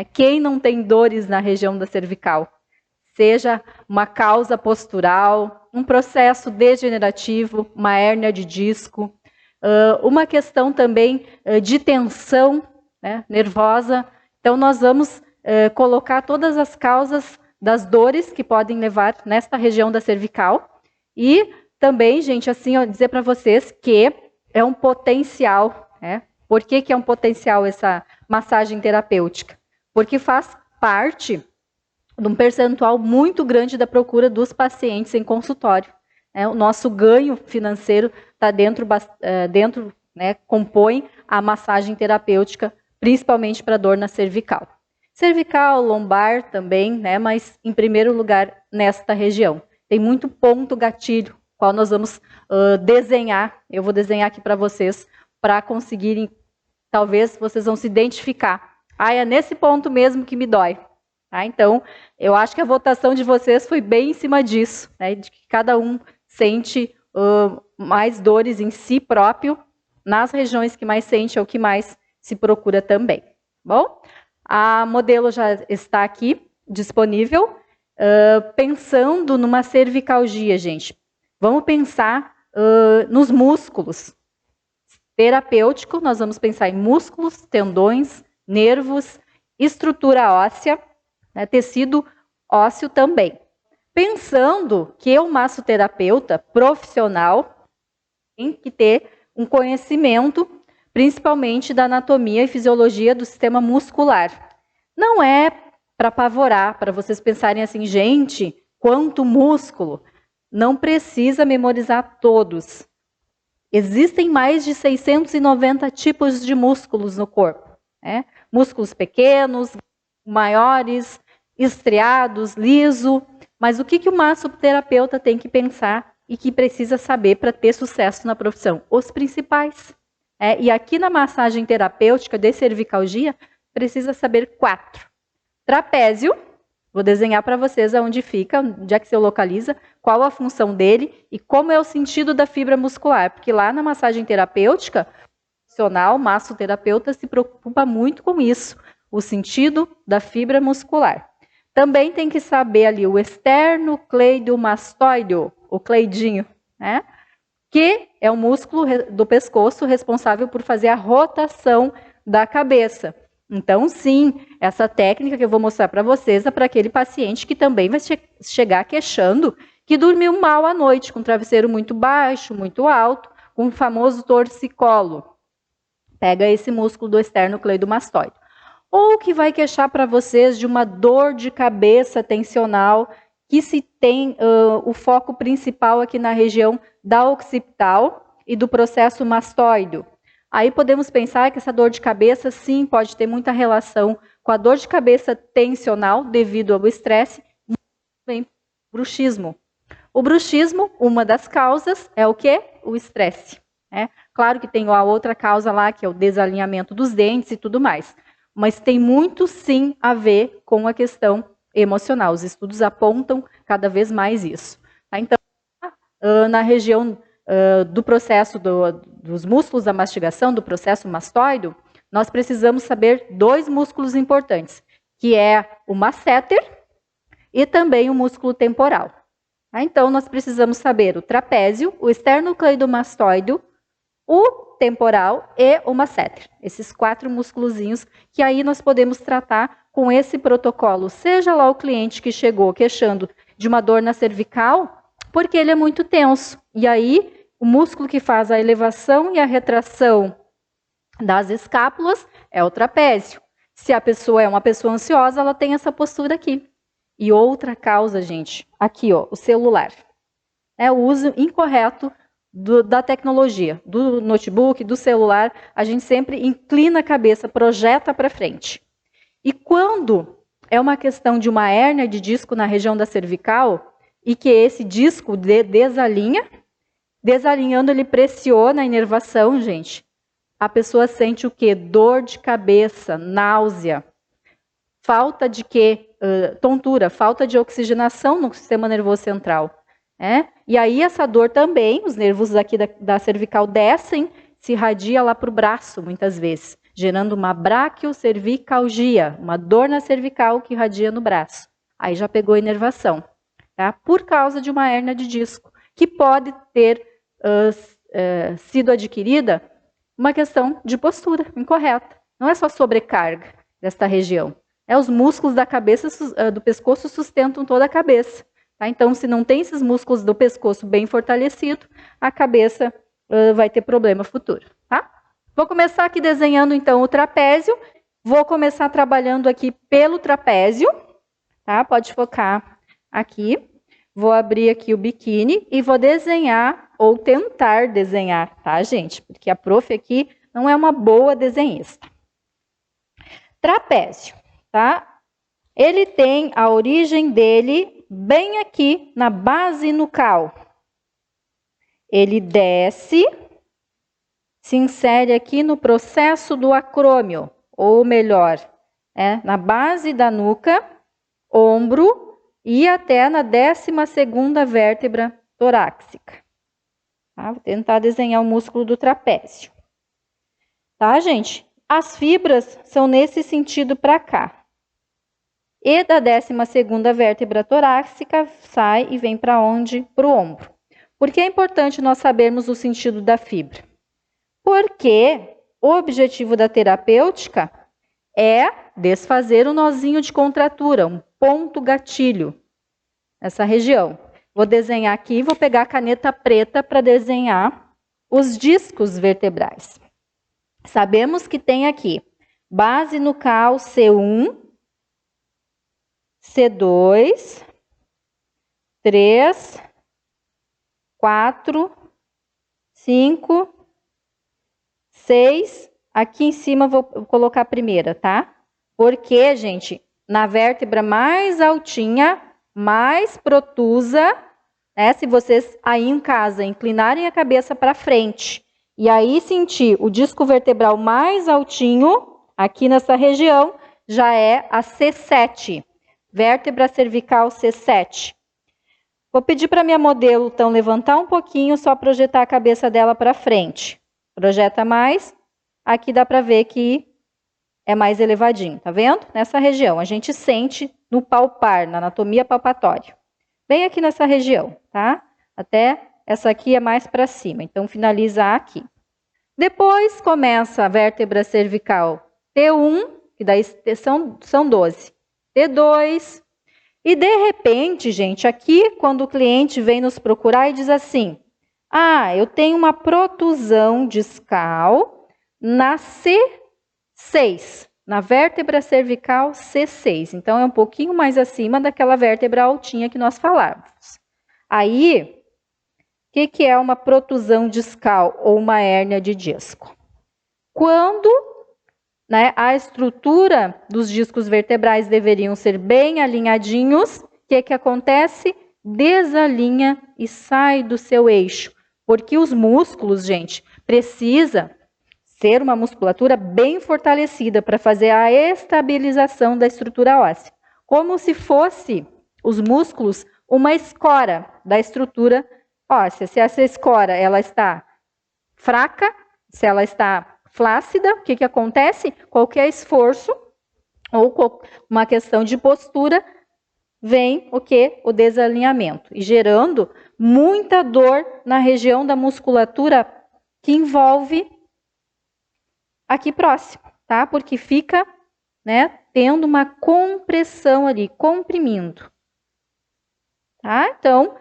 Quem não tem dores na região da cervical? Seja uma causa postural, um processo degenerativo, uma hérnia de disco, uma questão também de tensão, né, nervosa. Então, nós vamos colocar todas as causas das dores que podem levar nesta região da cervical. E também, gente, assim, dizer para vocês que é um potencial. Por que é um potencial essa massagem terapêutica? Porque faz parte de um percentual muito grande da procura dos pacientes em consultório. O nosso ganho financeiro está dentro, né, compõe a massagem terapêutica, principalmente para dor na cervical. Cervical, lombar também, né, mas em primeiro lugar nesta região. Tem muito ponto gatilho, qual nós vamos desenhar. Eu vou desenhar aqui para vocês, para conseguirem, talvez vocês vão se identificar. É nesse ponto mesmo que me dói. Então, eu acho que a votação de vocês foi bem em cima disso, né, de que cada um sente mais dores em si próprio, nas regiões que mais sente é o que mais se procura também. Bom, a modelo já está aqui disponível. Pensando numa cervicalgia, gente, vamos pensar nos músculos. Terapêutico, nós vamos pensar em músculos, tendões, nervos, estrutura óssea, né, tecido ósseo também. Pensando que o massoterapeuta profissional tem que ter um conhecimento, principalmente da anatomia e fisiologia do sistema muscular. Não é para apavorar, para vocês pensarem assim, gente, quanto músculo. Não precisa memorizar todos. Existem mais de 690 tipos de músculos no corpo. Músculos pequenos, maiores, estriados, liso. Mas o que o massoterapeuta tem que pensar e que precisa saber para ter sucesso na profissão? Os principais. E aqui na massagem terapêutica de cervicalgia, precisa saber 4. Trapézio, vou desenhar para vocês aonde fica, onde é que se localiza, qual a função dele e como é o sentido da fibra muscular. Porque lá na massagem terapêutica, o profissional, massoterapeuta, se preocupa muito com isso, o sentido da fibra muscular. Também tem que saber ali o esternocleidomastoide, o cleidinho, né? Que é o músculo do pescoço responsável por fazer a rotação da cabeça. Então, sim, essa técnica que eu vou mostrar para vocês é para aquele paciente que também vai chegar queixando que dormiu mal à noite, com travesseiro muito baixo, muito alto, com o famoso torcicolo. Pega esse músculo do esternocleidomastoide. Ou que vai queixar para vocês de uma dor de cabeça tensional, que se tem o foco principal aqui na região da occipital e do processo mastoide. Aí podemos pensar que essa dor de cabeça, sim, pode ter muita relação com a dor de cabeça tensional devido ao estresse e também bruxismo. O bruxismo, uma das causas é o quê? O estresse. Claro que tem a outra causa lá, que é o desalinhamento dos dentes e tudo mais. Mas tem muito, sim, a ver com a questão emocional. Os estudos apontam cada vez mais isso. Então, na região do processo dos músculos da mastigação, do processo mastoide, nós precisamos saber 2 músculos importantes, que é o masseter e também o músculo temporal. Então, nós precisamos saber o trapézio, o esternocleidomastoide, o temporal e o masseter. Esses 4 musculozinhos que aí nós podemos tratar com esse protocolo. Seja lá o cliente que chegou queixando de uma dor na cervical, porque ele é muito tenso. E aí, o músculo que faz a elevação e a retração das escápulas é o trapézio. Se a pessoa é uma pessoa ansiosa, ela tem essa postura aqui. E outra causa, gente, aqui, ó, o celular. O uso incorreto da tecnologia, do notebook, do celular, a gente sempre inclina a cabeça, projeta para frente. E quando é uma questão de uma hérnia de disco na região da cervical, e que esse disco desalinha, desalinhando ele pressiona a inervação, gente, a pessoa sente o quê? Dor de cabeça, náusea, falta de quê? Tontura, falta de oxigenação no sistema nervoso central. E aí essa dor também, os nervos aqui da cervical descem, se irradia lá para o braço, muitas vezes. gerando uma braquiocervicalgia, uma dor na cervical que irradia no braço. Aí já pegou inervação, tá? Por causa de uma hérnia de disco, que pode ter sido adquirida uma questão de postura incorreta. Não é só sobrecarga desta região. Os músculos da cabeça, do pescoço sustentam toda a cabeça. Tá? Então, se não tem esses músculos do pescoço bem fortalecidos, a cabeça vai ter problema futuro. Tá? Vou começar aqui desenhando, então, o trapézio. Vou começar trabalhando aqui pelo trapézio. Tá? Pode focar aqui. Vou abrir aqui o biquíni e vou desenhar, ou tentar desenhar, tá, gente? Porque a prof aqui não é uma boa desenhista. Trapézio, tá? Ele tem a origem dele bem aqui na base nucal. Ele desce, se insere aqui no processo do acrômio, ou melhor, na base da nuca, ombro, e até na 12ª vértebra torácica. Tá? Vou tentar desenhar o músculo do trapézio. Tá, gente? As fibras são nesse sentido para cá. E da 12ª vértebra torácica sai e vem para onde? Para o ombro. Por que é importante nós sabermos o sentido da fibra? Porque o objetivo da terapêutica é desfazer o nozinho de contratura, um ponto gatilho, essa região. Vou desenhar aqui, vou pegar a caneta preta para desenhar os discos vertebrais. Sabemos que tem aqui base nucal C1, C2, 3, 4, 5, 6. Aqui em cima vou colocar a primeira, tá? Porque, gente, na vértebra mais altinha, mais protusa, né? Se vocês aí em casa inclinarem a cabeça para frente e aí sentir o disco vertebral mais altinho, aqui nessa região, já é a C7, vértebra cervical C7. Vou pedir para minha modelo, então, levantar um pouquinho, só projetar a cabeça dela para frente. Projeta mais. Aqui dá para ver que é mais elevadinho, tá vendo? Nessa região, a gente sente no palpar, na anatomia palpatória. Bem aqui nessa região, tá? Até essa aqui é mais para cima, então finaliza aqui. Depois começa a vértebra cervical T1, que daí são 12. T2. E de repente, gente, aqui quando o cliente vem nos procurar e diz assim: ah, eu tenho uma protusão discal na C6, na vértebra cervical C6. Então, é um pouquinho mais acima daquela vértebra altinha que nós falávamos. Aí, o que é uma protusão discal ou uma hérnia de disco? Quando, né, a estrutura dos discos vertebrais deveriam ser bem alinhadinhos, o que acontece? Desalinha e sai do seu eixo. Porque os músculos, gente, precisa ser uma musculatura bem fortalecida para fazer a estabilização da estrutura óssea. Como se fosse os músculos uma escora da estrutura óssea. Se essa escora ela está fraca, se ela está flácida, o que acontece? Qualquer esforço ou uma questão de postura, vem o quê? O desalinhamento. E gerando muita dor na região da musculatura que envolve aqui próximo, tá? Porque fica, né, tendo uma compressão ali, comprimindo. Tá? Então,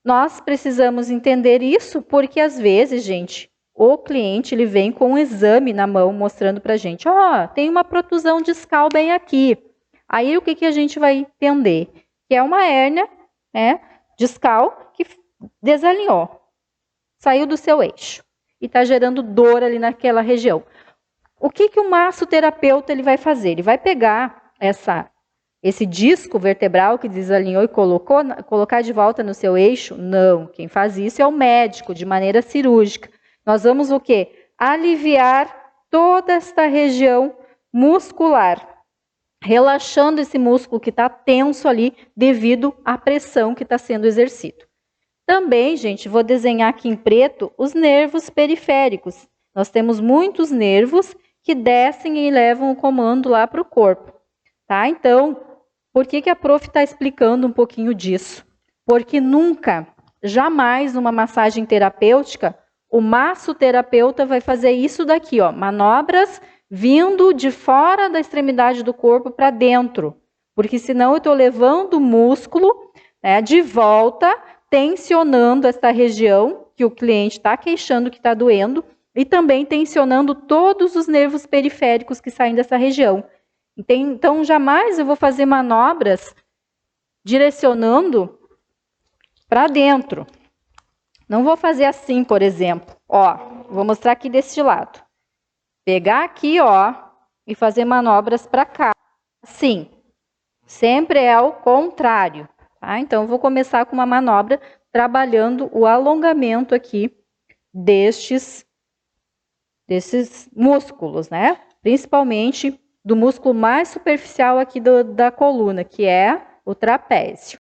nós precisamos entender isso, porque às vezes, gente, o cliente ele vem com um exame na mão mostrando pra gente, ó, tem uma protusão discal bem aqui. Aí o que a gente vai entender? Que é uma hérnia, né, discal que desalinhou, saiu do seu eixo e está gerando dor ali naquela região. O que o massoterapeuta ele vai fazer? Ele vai pegar esse disco vertebral que desalinhou e colocar de volta no seu eixo? Não, quem faz isso é o médico, de maneira cirúrgica. Nós vamos o quê? Aliviar toda esta região muscular, relaxando esse músculo que está tenso ali devido à pressão que está sendo exercido. Também, gente, vou desenhar aqui em preto os nervos periféricos. Nós temos muitos nervos que descem e levam o comando lá para o corpo. Tá? Então, por que a prof está explicando um pouquinho disso? Porque nunca, jamais numa massagem terapêutica, o massoterapeuta vai fazer isso daqui, ó, manobras vindo de fora da extremidade do corpo para dentro. Porque senão eu estou levando o músculo, né, de volta, tensionando essa região que o cliente está queixando que está doendo e também tensionando todos os nervos periféricos que saem dessa região. Então, jamais eu vou fazer manobras direcionando para dentro. Não vou fazer assim, por exemplo. Ó, vou mostrar aqui deste lado. Pegar aqui, ó, e fazer manobras para cá. Assim. Sempre é ao contrário. Tá? Então, eu vou começar com uma manobra trabalhando o alongamento aqui desses músculos, né? Principalmente do músculo mais superficial aqui da coluna, que é o trapézio.